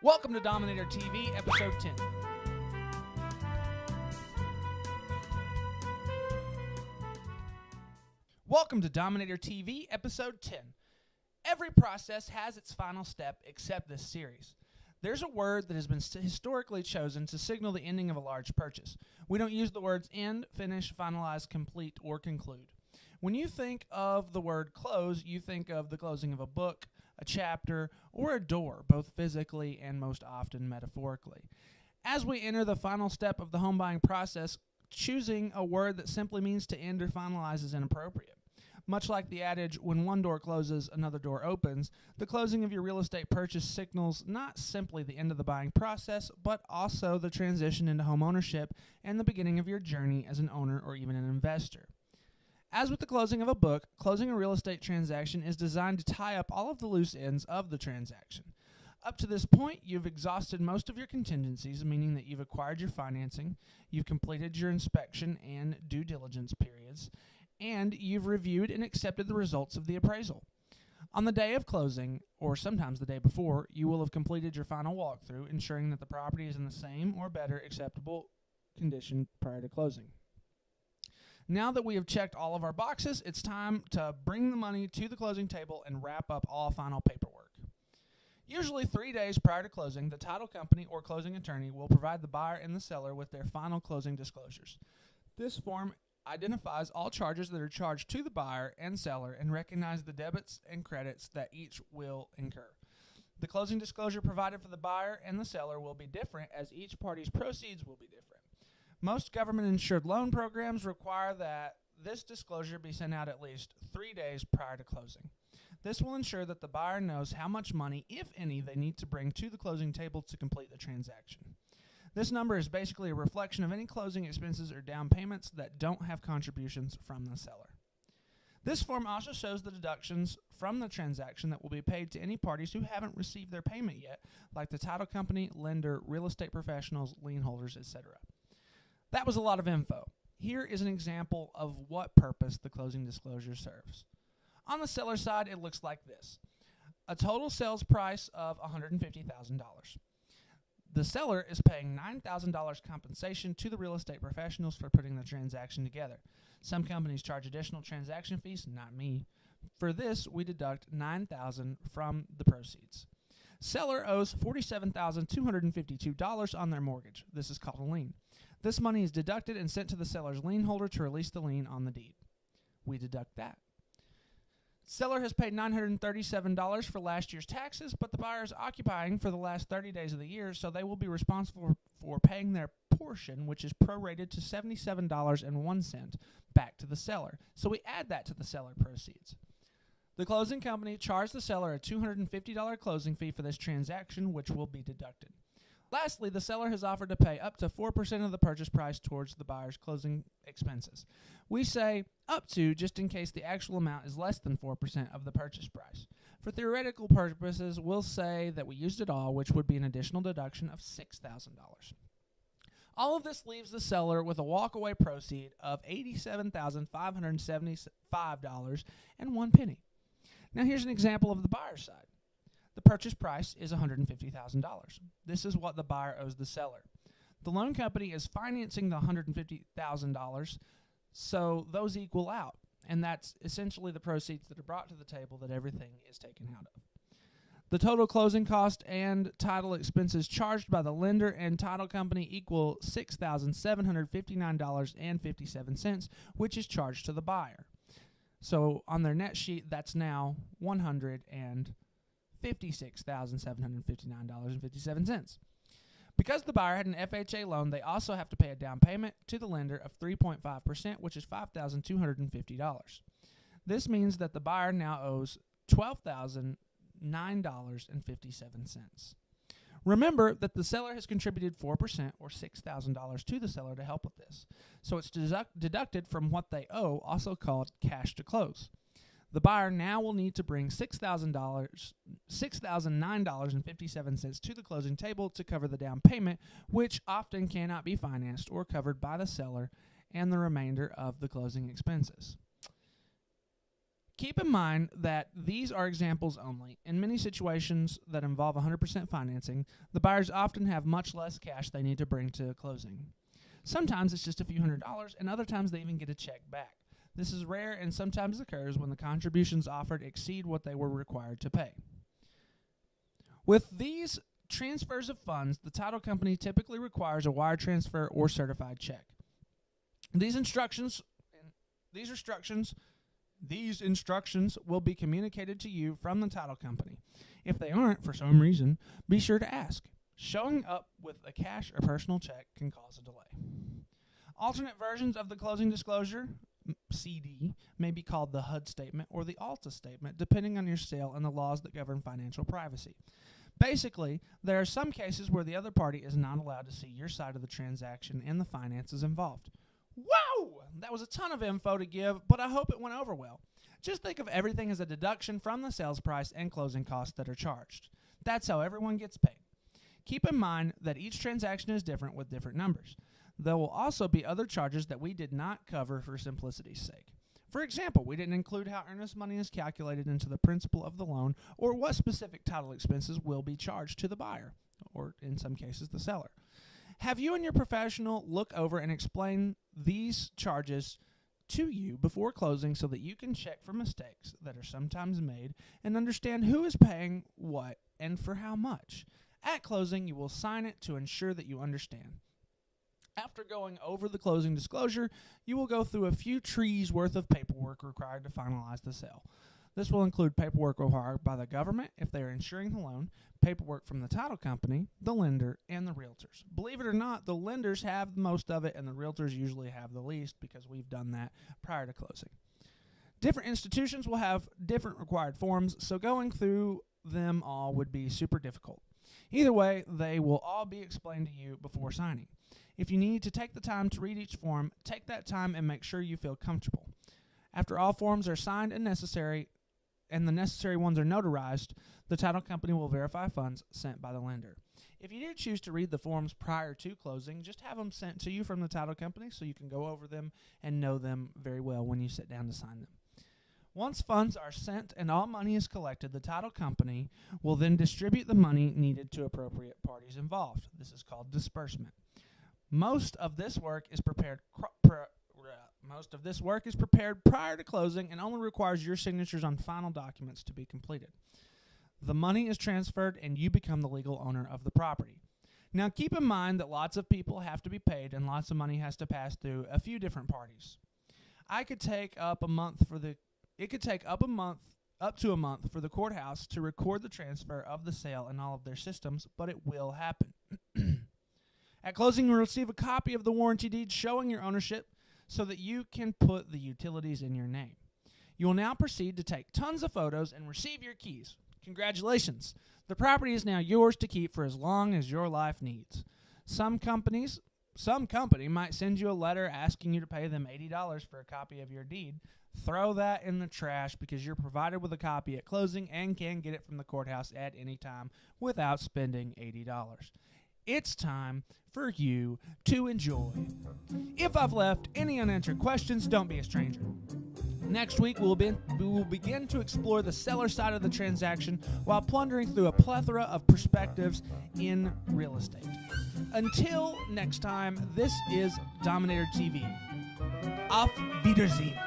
Welcome to Dominator TV, Episode 10. Welcome to Dominator TV, Episode 10. Every process has its final step except this series. There's a word that has been historically chosen to signal the ending of a large purchase. We don't use the words end, finish, finalize, complete, or conclude. When you think of the word close, you think of the closing of a book, a chapter, or a door, both physically and most often metaphorically. As we enter the final step of the home buying process, choosing a word that simply means to end or finalize is inappropriate. Much like the adage, when one door closes, another door opens, the closing of your real estate purchase signals not simply the end of the buying process, but also the transition into home ownership and the beginning of your journey as an owner or even an investor. As with the closing of a book, closing a real estate transaction is designed to tie up all of the loose ends of the transaction. Up to this point, you've exhausted most of your contingencies, meaning that you've acquired your financing, you've completed your inspection and due diligence periods, and you've reviewed and accepted the results of the appraisal. On the day of closing, or sometimes the day before, you will have completed your final walkthrough, ensuring that the property is in the same or better acceptable condition prior to closing. Now that we have checked all of our boxes, it's time to bring the money to the closing table and wrap up all final paperwork. Usually 3 days prior to closing, the title company or closing attorney will provide the buyer and the seller with their final closing disclosures. This form identifies all charges that are charged to the buyer and seller and recognizes the debits and credits that each will incur. The closing disclosure provided for the buyer and the seller will be different, as each party's proceeds will be different. Most government-insured loan programs require that this disclosure be sent out at least 3 days prior to closing. This will ensure that the buyer knows how much money, if any, they need to bring to the closing table to complete the transaction. This number is basically a reflection of any closing expenses or down payments that don't have contributions from the seller. This form also shows the deductions from the transaction that will be paid to any parties who haven't received their payment yet, like the title company, lender, real estate professionals, lien holders, etc. That was a lot of info. Here is an example of what purpose the closing disclosure serves. On the seller side, it looks like this. A total sales price of $150,000. The seller is paying $9,000 compensation to the real estate professionals for putting the transaction together. Some companies charge additional transaction fees, not me. For this, we deduct $9,000 from the proceeds. Seller owes $47,252 on their mortgage. This is called a lien. This money is deducted and sent to the seller's lien holder to release the lien on the deed. We deduct that. Seller has paid $937 for last year's taxes, but the buyer is occupying for the last 30 days of the year, so they will be responsible for paying their portion, which is prorated to $77.01 back to the seller. So we add that to the seller proceeds. The closing company charged the seller a $250 closing fee for this transaction, which will be deducted. Lastly, the seller has offered to pay up to 4% of the purchase price towards the buyer's closing expenses. We say up to just in case the actual amount is less than 4% of the purchase price. For theoretical purposes, we'll say that we used it all, which would be an additional deduction of $6,000. All of this leaves the seller with a walkaway proceed of $87,575.01. Now here's an example of the buyer's side. The purchase price is $150,000. This is what the buyer owes the seller. The loan company is financing the $150,000, so those equal out, and that's essentially the proceeds that are brought to the table that everything is taken out of. The total closing cost and title expenses charged by the lender and title company equal $6,759.57, which is charged to the buyer. So on their net sheet, that's now $156,759.57. Because the buyer had an FHA loan, they also have to pay a down payment to the lender of 3.5%, which is $5,250. This means that the buyer now owes $12,009.57. Remember that the seller has contributed 4% or $6,000 to the seller to help with this. So it's deducted from what they owe, also called cash to close. The buyer now will need to bring $6,009.57 to the closing table to cover the down payment, which often cannot be financed or covered by the seller, and the remainder of the closing expenses. Keep in mind that these are examples only. In many situations that involve 100% financing, the buyers often have much less cash they need to bring to closing. Sometimes it's just a few $100s, and other times they even get a check back. This is rare and sometimes occurs when the contributions offered exceed what they were required to pay. With these transfers of funds, the title company typically requires a wire transfer or certified check. These instructions will be communicated to you from the title company. If they aren't, for some reason, be sure to ask. Showing up with a cash or personal check can cause a delay. Alternate versions of the closing disclosure, CD, may be called the HUD statement or the ALTA statement, depending on your sale and the laws that govern financial privacy. Basically, there are some cases where the other party is not allowed to see your side of the transaction and the finances involved. Whoa! That was a ton of info to give, but I hope it went over well. Just think of everything as a deduction from the sales price and closing costs that are charged. That's how everyone gets paid. Keep in mind that each transaction is different with different numbers. There will also be other charges that we did not cover for simplicity's sake. For example, we didn't include how earnest money is calculated into the principal of the loan or what specific title expenses will be charged to the buyer, or in some cases the seller. Have you and your professional look over and explain these charges to you before closing so that you can check for mistakes that are sometimes made and understand who is paying what and for how much. At closing, you will sign it to ensure that you understand. After going over the closing disclosure, you will go through a few trees worth of paperwork required to finalize the sale. This will include paperwork required by the government if they are insuring the loan, paperwork from the title company, the lender, and the realtors. Believe it or not, the lenders have most of it and the realtors usually have the least because we've done that prior to closing. Different institutions will have different required forms, so going through them all would be super difficult. Either way, they will all be explained to you before signing. If you need to take the time to read each form, take that time and make sure you feel comfortable. After all forms are signed and the necessary ones are notarized, the title company will verify funds sent by the lender. If you do choose to read the forms prior to closing, just have them sent to you from the title company so you can go over them and know them very well when you sit down to sign them. Once funds are sent and all money is collected, the title company will then distribute the money needed to appropriate parties involved. This is called disbursement. Most of this work is prepared prior to closing and only requires your signatures on final documents to be completed. The money is transferred and you become the legal owner of the property. Now keep in mind that lots of people have to be paid and lots of money has to pass through a few different parties. It could take up to a month for the courthouse to record the transfer of the sale in all of their systems, but it will happen. At closing, you'll receive a copy of the warranty deed showing your ownership so that you can put the utilities in your name. You will now proceed to take tons of photos and receive your keys. Congratulations! The property is now yours to keep for as long as your life needs. Some company might send you a letter asking you to pay them $80 for a copy of your deed. Throw that in the trash because you're provided with a copy at closing and can get it from the courthouse at any time without spending $80. It's time for you to enjoy. If I've left any unanswered questions, don't be a stranger. Next week, we will begin to explore the seller side of the transaction while plundering through a plethora of perspectives in real estate. Until next time, this is Dominator TV. Auf Wiedersehen.